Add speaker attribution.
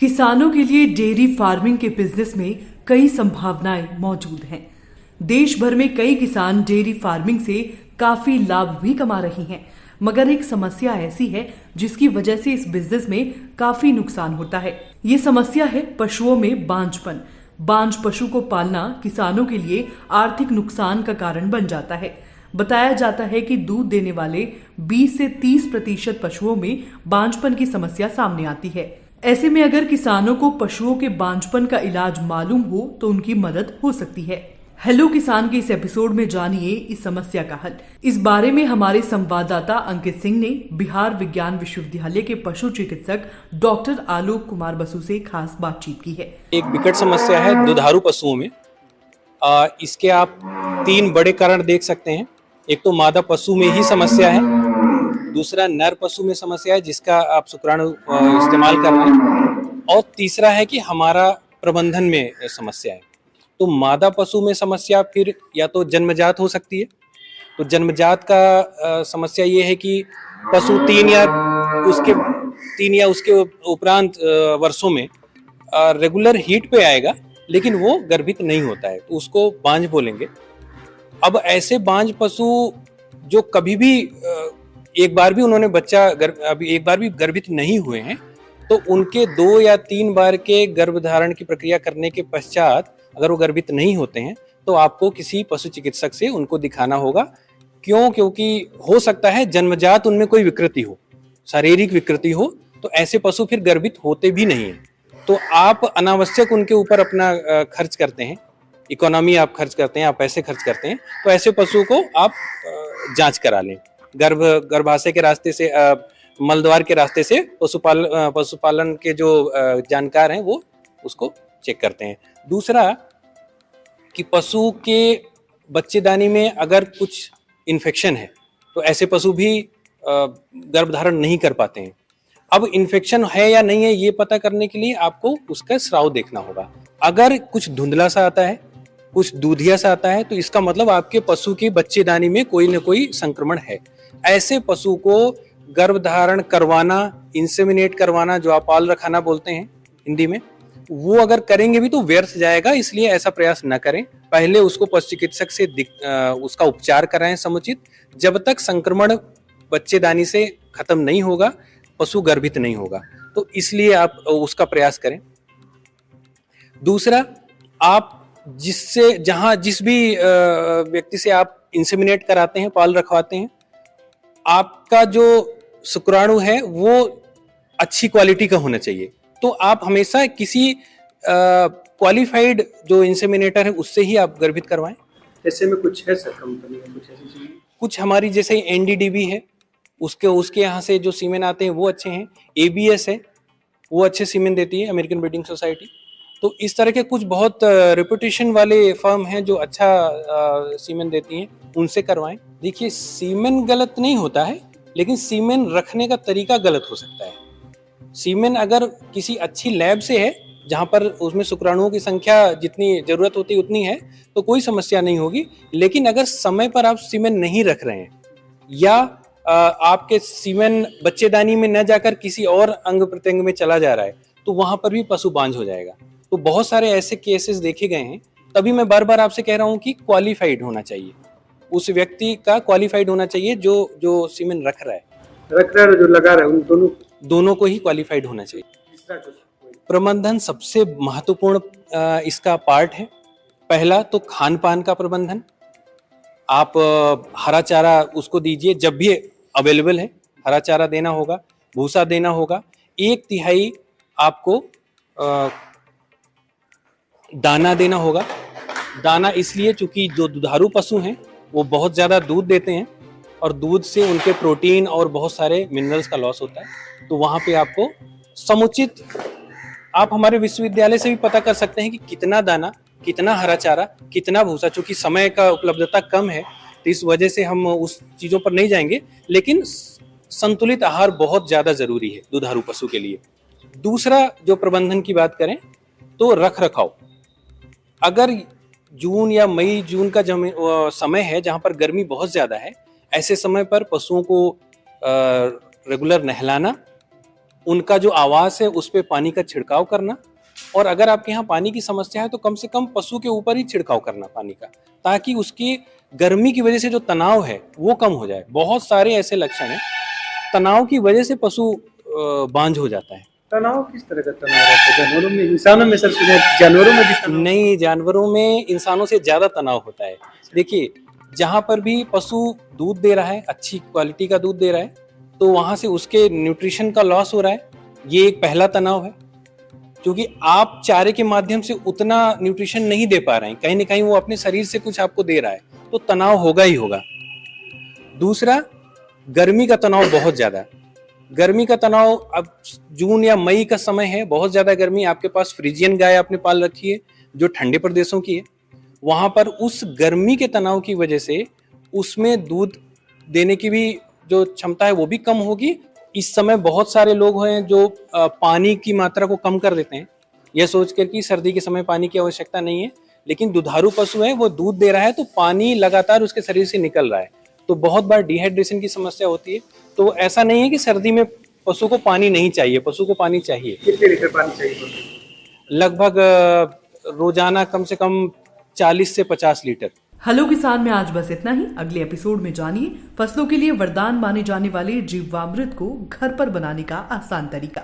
Speaker 1: किसानों के लिए डेयरी फार्मिंग के बिजनेस में कई संभावनाएं मौजूद हैं। देश भर में कई किसान डेयरी फार्मिंग से काफी लाभ भी कमा रहे हैं, मगर एक समस्या ऐसी है जिसकी वजह से इस बिजनेस में काफी नुकसान होता है। ये समस्या है पशुओं में बांझपन। बांझ पशु को पालना किसानों के लिए आर्थिक नुकसान का कारण बन जाता है। बताया जाता है कि दूध देने वाले 20 से 30% पशुओं में बांझपन की समस्या सामने आती है। ऐसे में अगर किसानों को पशुओं के बांझपन का इलाज मालूम हो तो उनकी मदद हो सकती है। हेलो किसान के इस एपिसोड में जानिए इस समस्या का हल। इस बारे में हमारे संवाददाता अंकित सिंह ने बिहार विज्ञान विश्वविद्यालय के पशु चिकित्सक डॉक्टर आलोक कुमार बसु से खास बातचीत की है।
Speaker 2: एक विकट समस्या है दुधारू पशुओं में। इसके आप 3 बड़े कारण देख सकते हैं। एक तो मादा पशु में ही समस्या है, दूसरा नर पशु में समस्या है जिसका आप शुक्राणु इस्तेमाल कर रहे हैं, और तीसरा है कि हमारा प्रबंधन में समस्या है। तो मादा पशु में समस्या फिर या तो जन्मजात हो सकती है। तो जन्मजात का समस्या ये है कि पशु 3 या उसके उपरांत वर्षों में रेगुलर हीट पे आएगा, लेकिन वो गर्भित नहीं होता है, तो उसको बांझ बोलेंगे। अब ऐसे बांझ पशु जो कभी भी एक बार भी उन्होंने अभी एक बार भी गर्भित नहीं हुए हैं, तो उनके 2 या 3 बार के गर्भधारण की प्रक्रिया करने के पश्चात अगर वो गर्भित नहीं होते हैं तो आपको किसी पशु चिकित्सक से उनको दिखाना होगा। क्योंकि हो सकता है जन्मजात उनमें कोई विकृति हो, शारीरिक विकृति हो, तो ऐसे पशु फिर गर्भित होते भी नहीं है। तो आप अनावश्यक उनके ऊपर अपना खर्च करते हैं, इकोनॉमी आप खर्च करते हैं, आप पैसे खर्च करते हैं। तो ऐसे पशु को आप जांच करा लें। गर्भाशय के रास्ते से, मलद्वार के रास्ते से पशुपालन के जो जानकार हैं वो उसको चेक करते हैं। दूसरा कि पशु के बच्चेदानी में अगर कुछ इन्फेक्शन है तो ऐसे पशु भी गर्भधारण नहीं कर पाते हैं। अब इन्फेक्शन है या नहीं है ये पता करने के लिए आपको उसका स्राव देखना होगा। अगर कुछ धुंधला सा आता है, कुछ दूधिया सा आता है, तो इसका मतलब आपके पशु की बच्चेदानी में कोई न कोई संक्रमण है। ऐसे पशु को गर्भधारण करवाना, इंसेमिनेट करवाना, जो आप पाल रखाना बोलते हैं हिंदी में, वो अगर करेंगे भी तो व्यर्थ जाएगा। इसलिए ऐसा प्रयास न करें। पहले उसको पशु चिकित्सक से उसका उपचार कराएं समुचित। जब तक संक्रमण बच्चेदानी से खत्म नहीं होगा, पशु गर्भित नहीं होगा। तो इसलिए आप उसका प्रयास करें। दूसरा, आप जिस भी व्यक्ति से आप इंसेमिनेट कराते हैं, पाल रखवाते हैं, आपका जो शुक्राणु है वो अच्छी क्वालिटी का होना चाहिए। तो आप हमेशा किसी क्वालिफाइड जो इंसेमिनेटर है उससे ही आप गर्भित करवाएं।
Speaker 3: ऐसे में कुछ है सर कंपनी में कुछ ऐसी चीजें?
Speaker 2: कुछ हमारी जैसे NDDB है, उसके यहाँ से जो सीमेन आते हैं वो अच्छे हैं। ABS है, वो अच्छे सीमेन देती है, अमेरिकन ब्रीडिंग सोसाइटी। तो इस तरह के कुछ बहुत रेपुटेशन वाले फर्म हैं जो अच्छा सीमेन देती हैं, उनसे करवाएं। देखिए, सीमेन गलत नहीं होता है, लेकिन सीमेन रखने का तरीका गलत हो सकता है। सीमेन अगर किसी अच्छी लैब से है जहां पर उसमें शुक्राणुओं की संख्या जितनी जरूरत होती है उतनी है तो कोई समस्या नहीं होगी। लेकिन अगर समय पर आप सीमेन नहीं रख रहे हैं या आपके सीमेन बच्चेदानी में न जाकर किसी और अंग प्रत्यंग में चला जा रहा है, तो वहां पर भी पशु बांझ हो जाएगा। तो बहुत सारे ऐसे केसेस देखे गए हैं। तभी मैं बार बार आपसे कह रहा हूं कि क्वालिफाइड होना चाहिए, उस व्यक्ति का क्वालिफाइड होना चाहिए जो सीमेन रख रहा है,
Speaker 3: जो लगा रहा है, उन
Speaker 2: दोनों को ही क्वालिफाइड होना चाहिए। प्रबंधन सबसे महत्वपूर्ण इसका पार्ट है। पहला तो खान पान का प्रबंधन। आप हरा चारा उसको दीजिए, जब भी अवेलेबल है हरा चारा देना होगा, भूसा देना होगा। 1/3 आपको दाना देना होगा। दाना इसलिए चूंकि जो दुधारू पशु हैं वो बहुत ज्यादा दूध देते हैं और दूध से उनके प्रोटीन और बहुत सारे मिनरल्स का लॉस होता है। तो वहां पे आपको समुचित, आप हमारे विश्वविद्यालय से भी पता कर सकते हैं कि कितना दाना, कितना हरा चारा, कितना भूसा। चूंकि समय का उपलब्धता कम है तो इस वजह से हम उस चीजों पर नहीं जाएंगे, लेकिन संतुलित आहार बहुत ज्यादा जरूरी है दुधारू पशु के लिए। दूसरा, जो प्रबंधन की बात करें तो रख रखाव। अगर जून या मई जून का समय है जहां पर गर्मी बहुत ज्यादा है, ऐसे समय पर पशुओं को रेगुलर नहलाना, उनका जो आवास है उस पे पानी का छिड़काव करना, और अगर आपके यहाँ पानी की समस्या है तो कम से कम पशु के ऊपर ही छिड़काव करना पानी का, ताकि उसकी गर्मी की वजह से जो तनाव है वो कम हो जाए। बहुत सारे ऐसे लक्षण हैं, तनाव की वजह से पशु बांझ हो जाता है।
Speaker 3: तनाव किस तरह का तनाव रहता है जानवरों में, इंसानों में? सर सुने जानवरों में भी तनाव?
Speaker 2: नहीं, जानवरों में इंसानों से ज्यादा तनाव होता है। देखिए, जहां पर भी पशु दूध दे रहा है, अच्छी क्वालिटी का दूध दे रहा है, तो वहां से उसके न्यूट्रिशन का लॉस हो रहा है, ये एक पहला तनाव है, क्योंकि आप चारे के माध्यम से उतना न्यूट्रिशन नहीं दे पा रहे हैं, कहीं ना कहीं वो अपने शरीर से कुछ आपको दे रहा है, तो तनाव होगा ही होगा। दूसरा, गर्मी का तनाव बहुत ज्यादा है। गर्मी का तनाव, अब जून या मई का समय है, बहुत ज्यादा गर्मी, आपके पास फ्रीजियन गाय आपने पाल रखी है जो ठंडे प्रदेशों की है, वहां पर उस गर्मी के तनाव की वजह से उसमें दूध देने की भी जो क्षमता है वो भी कम होगी। इस समय बहुत सारे लोग हैं जो पानी की मात्रा को कम कर देते हैं, यह सोचकर कि सर्दी के समय पानी की आवश्यकता नहीं है, लेकिन दुधारू पशु है, वो दूध दे रहा है तो पानी लगातार उसके शरीर से निकल रहा है, तो बहुत बार डिहाइड्रेशन की समस्या होती है। तो ऐसा नहीं है कि सर्दी में पशु को पानी नहीं चाहिए, पशु को पानी चाहिए।
Speaker 3: कितने लीटर पानी चाहिए पशु को?
Speaker 2: लगभग रोजाना कम से कम 40 से 50 लीटर।
Speaker 1: हेलो किसान में आज बस इतना ही। अगले एपिसोड में जानिए फसलों के लिए वरदान माने जाने वाले जीवामृत को घर पर बनाने का आसान तरीका।